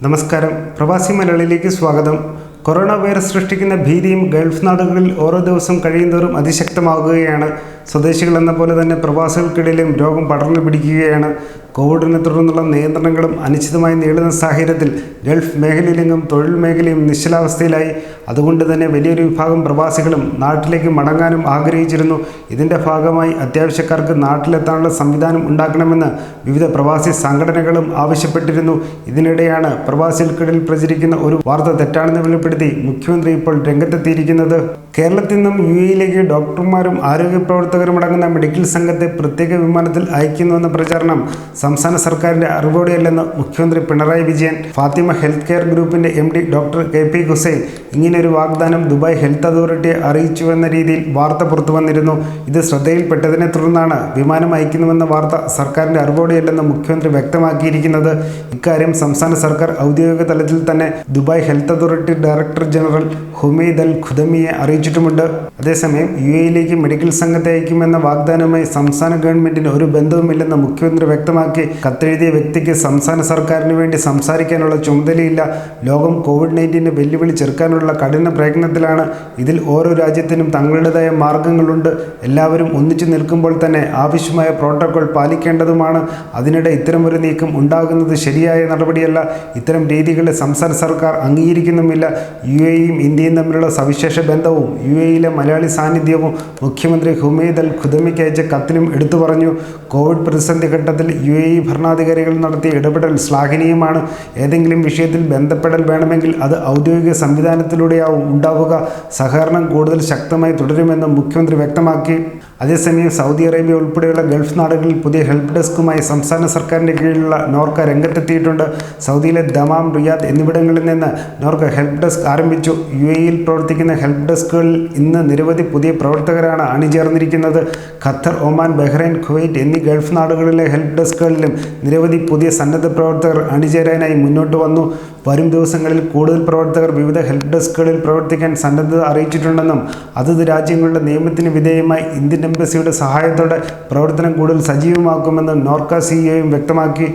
നമസ്കാരം. പ്രവാസി മലയാളിയിലേക്ക് സ്വാഗതം. കൊറോണ വൈറസ് സൃഷ്ടിക്കുന്ന ഭീതിയും ഗൾഫ് നാടുകളിൽ ഓരോ ദിവസം കഴിയുന്തോറും അതിശക്തമാകുകയാണ്. സ്വദേശികളെന്ന പോലെ തന്നെ പ്രവാസികൾക്കിടയിലും രോഗം പടർന്നു പിടിക്കുകയാണ്. കോവിഡിനെ തുടർന്നുള്ള നിയന്ത്രണങ്ങളും അനിശ്ചിതമായി നീളുന്ന സാഹചര്യത്തിൽ ഗൾഫ് മേഖലയിലെങ്ങും തൊഴിൽ മേഖലയും നിശ്ചലാവസ്ഥയിലായി. അതുകൊണ്ട് തന്നെ വലിയൊരു വിഭാഗം പ്രവാസികളും നാട്ടിലേക്ക് മടങ്ങാനും ആഗ്രഹിച്ചിരുന്നു. ഇതിൻ്റെ ഭാഗമായി അത്യാവശ്യക്കാർക്ക് നാട്ടിലെത്താനുള്ള സംവിധാനം ഉണ്ടാക്കണമെന്ന് വിവിധ പ്രവാസി സംഘടനകളും ആവശ്യപ്പെട്ടിരുന്നു. ഇതിനിടെയാണ് പ്രവാസികൾക്കിടയിൽ പ്രചരിക്കുന്ന ഒരു വാർത്ത തെറ്റാണെന്ന് വെളിപ്പെടുത്തി മുഖ്യമന്ത്രി ഇപ്പോൾ രംഗത്തെത്തിയിരിക്കുന്നത്. കേരളത്തിൽ നിന്നും UAE ഡോക്ടർമാരും ആരോഗ്യ പ്രവർത്തകരും അടങ്ങുന്ന മെഡിക്കൽ സംഘത്തെ പ്രത്യേക വിമാനത്തിൽ അയക്കുന്നുവെന്ന പ്രചാരണം സംസ്ഥാന സർക്കാരിന്റെ അറിവോടെയല്ലെന്ന് മുഖ്യമന്ത്രി പിണറായി വിജയൻ. ഫാത്തിമ ഹെൽത്ത് കെയർ ഗ്രൂപ്പിന്റെ MD ഡോക്ടർ KP ഹുസൈൻ ഇങ്ങനെയൊരു വാഗ്ദാനം ദുബായ് ഹെൽത്ത് അതോറിറ്റിയെ അറിയിച്ചുവെന്ന രീതിയിൽ വാർത്ത പുറത്തു വന്നിരുന്നു. ഇത് ശ്രദ്ധയിൽപ്പെട്ടതിനെ തുടർന്നാണ് വിമാനം അയക്കുന്നുവെന്ന വാർത്ത സർക്കാരിന്റെ അറിവോടെയല്ലെന്ന് മുഖ്യമന്ത്രി വ്യക്തമാക്കിയിരിക്കുന്നത്. ഇക്കാര്യം സംസ്ഥാന സർക്കാർ ഔദ്യോഗിക തലത്തിൽ തന്നെ Dubai health authority director general Humaid al ഖുദമിയെ അറിയിച്ചിട്ടുമുണ്ട്. അതേസമയം UAE മെഡിക്കൽ സംഘത്തെ അയക്കുമെന്ന വാഗ്ദാനവുമായി സംസ്ഥാന ഗവൺമെന്റിന് ഒരു ബന്ധവുമില്ലെന്ന് മുഖ്യമന്ത്രി വ്യക്തമാക്കി. കത്തെഴുതിയ വ്യക്തിക്ക് സംസ്ഥാന സർക്കാരിന് വേണ്ടി സംസാരിക്കാനുള്ള ചുമതലയില്ല. ലോകം COVID-19 വെല്ലുവിളി ചെറുക്കാനുള്ള കഠിന പ്രയത്നത്തിലാണ്. ഇതിൽ ഓരോ രാജ്യത്തിനും തങ്ങളുടേതായ മാർഗങ്ങളുണ്ട്. എല്ലാവരും ഒന്നിച്ചു നിൽക്കുമ്പോൾ തന്നെ ആവശ്യമായ പ്രോട്ടോകോൾ പാലിക്കേണ്ടതുമാണ്. അതിനിടെ ഇത്തരമൊരു നീക്കം ഉണ്ടാകുന്നത് ശരിയായ നടപടിയല്ല. ഇത്തരം രീതികളെ സംസ്ഥാന സർക്കാർ അംഗീകരിക്കുന്നുമില്ല. UAEയും ഇന്ത്യയും തമ്മിലുള്ള സവിശേഷ ബന്ധവും UAEയിലെ മലയാളി സാന്നിധ്യവും മുഖ്യമന്ത്രി ഹുമൈദ് അൽ ഖുദമിക്ക് അയച്ച കത്തിലും എടുത്തു പറഞ്ഞു. കോവിഡ് പ്രതിസന്ധി ഘട്ടത്തിൽ UAE ഭരണാധികാരികൾ നടത്തിയ ഇടപെടൽ ശ്ലാഘനീയമാണ്. ഏതെങ്കിലും വിഷയത്തിൽ ബന്ധപ്പെടൽ വേണമെങ്കിൽ അത് ഔദ്യോഗിക സംവിധാനത്തിലൂടെയാവും ഉണ്ടാവുക. സഹകരണം കൂടുതൽ ശക്തമായി തുടരുമെന്ന് മുഖ്യമന്ത്രി വ്യക്തമാക്കി. അതേസമയം സൗദി അറേബ്യ ഉൾപ്പെടെയുള്ള ഗൾഫ് നാടുകളിൽ പുതിയ ഹെൽപ്പ് ഡെസ്കുമായി സംസ്ഥാന സർക്കാരിൻ്റെ കീഴിലുള്ള നോർക്ക രംഗത്തെത്തിയിട്ടുണ്ട്. സൗദിയിലെ ദമാം, റിയാദ് എന്നിവിടങ്ങളിൽ നിന്ന് നോർക്ക ഹെൽപ്പ് ഡെസ്ക് ആരംഭിച്ചു. UAEയിൽ പ്രവർത്തിക്കുന്ന ഹെൽപ്പ് ഡെസ്കുകളിൽ ഇന്ന് നിരവധി പുതിയ പ്രവർത്തകരാണ് അണിചേർന്നിരിക്കുന്നത്. ഖത്തർ, ഒമാൻ, ബഹ്റൈൻ, കുവൈറ്റ് എന്നീ ഗൾഫ് നാടുകളിലെ ഹെൽപ്പ് ഡെസ്കുകളിലും നിരവധി പുതിയ സന്നദ്ധ പ്രവർത്തകർ അണിചേരാനായി മുന്നോട്ട് വന്നു. വരും ദിവസങ്ങളിൽ കൂടുതൽ പ്രവർത്തകർ വിവിധ ഹെൽപ്പ് ഡെസ്കുകളിൽ പ്രവർത്തിക്കാൻ സന്നദ്ധത അറിയിച്ചിട്ടുണ്ടെന്നും അതത് രാജ്യങ്ങളുടെ നിയമത്തിന് വിധേയമായി ഇന്ത്യൻ എംബസിയുടെ സഹായത്തോടെ പ്രവർത്തനം കൂടുതൽ സജീവമാക്കുമെന്നും നോർക്ക CEO വ്യക്തമാക്കി.